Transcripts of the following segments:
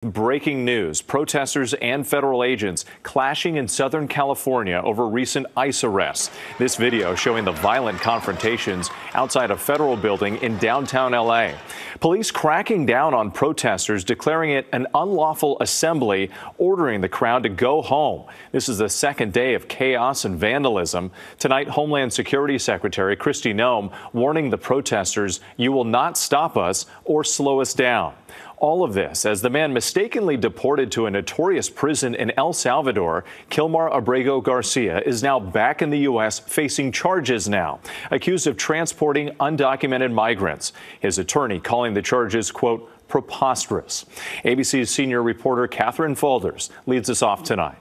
Breaking news. Protesters and federal agents clashing in Southern California over recent ICE arrests. This video showing the violent confrontations outside a federal building in downtown L.A. Police cracking down on protesters, declaring it an unlawful assembly, ordering the crowd to go home. This is the second day of chaos and vandalism. Tonight, Homeland Security Secretary Kristi Noem warning the protesters, "You will not stop us or slow us down." All of this as the man mistakenly deported to a notorious prison in El Salvador, Kilmar Abrego Garcia, is now back in the U.S. facing charges now, accused of transporting undocumented migrants. His attorney calling the charges, quote, preposterous. ABC's senior reporter Catherine Faulders leads us off tonight.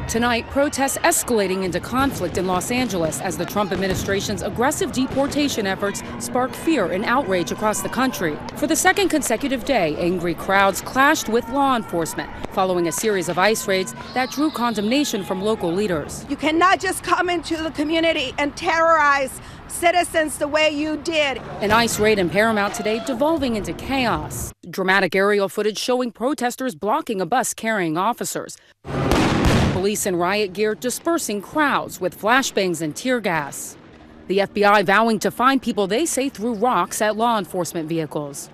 Tonight, protests escalating into conflict in Los Angeles as the Trump administration's aggressive deportation efforts spark fear and outrage across the country. For the second consecutive day, angry crowds clashed with law enforcement following a series of ICE raids that drew condemnation from local leaders. You cannot just come into the community and terrorize citizens the way you did. An ICE raid in Paramount today devolving into chaos. Dramatic aerial footage showing protesters blocking a bus carrying officers. Police in riot gear dispersing crowds with flashbangs and tear gas. The FBI vowing to find people they say threw rocks at law enforcement vehicles.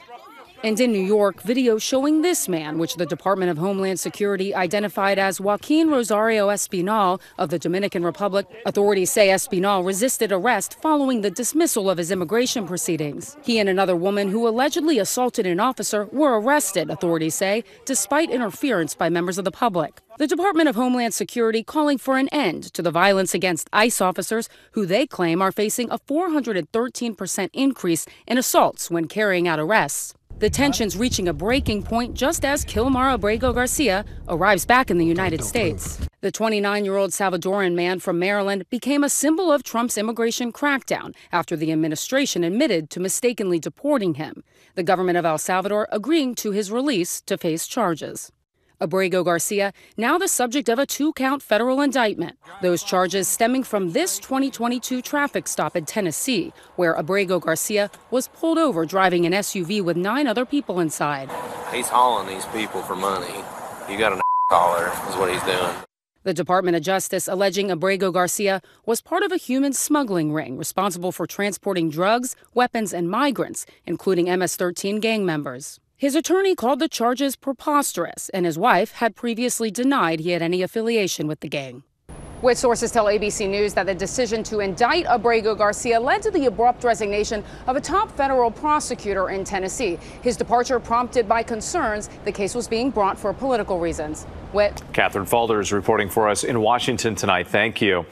And in New York, video showing this man, which the Department of Homeland Security identified as Joaquin Rosario Espinal of the Dominican Republic. Authorities say Espinal resisted arrest following the dismissal of his immigration proceedings. He and another woman who allegedly assaulted an officer were arrested, authorities say, despite interference by members of the public. The Department of Homeland Security calling for an end to the violence against ICE officers who they claim are facing a 413% increase in assaults when carrying out arrests. The tensions reaching a breaking point just as Kilmar Abrego Garcia arrives back in the United States. The 29-year-old Salvadoran man from Maryland became a symbol of Trump's immigration crackdown after the administration admitted to mistakenly deporting him. The government of El Salvador agreeing to his release to face charges. Abrego Garcia, now the subject of a 2-count federal indictment. Those charges stemming from this 2022 traffic stop in Tennessee, where Abrego Garcia was pulled over driving an SUV with 9 other people inside. He's hauling these people for money. You got a collar, is what he's doing. The Department of Justice alleging Abrego Garcia was part of a human smuggling ring responsible for transporting drugs, weapons, and migrants, including MS-13 gang members. His attorney called the charges preposterous, and his wife had previously denied he had any affiliation with the gang. With sources tell ABC News that the decision to indict Abrego Garcia led to the abrupt resignation of a top federal prosecutor in Tennessee. His departure prompted by concerns the case was being brought for political reasons. Catherine Faulders reporting for us in Washington tonight. Thank you.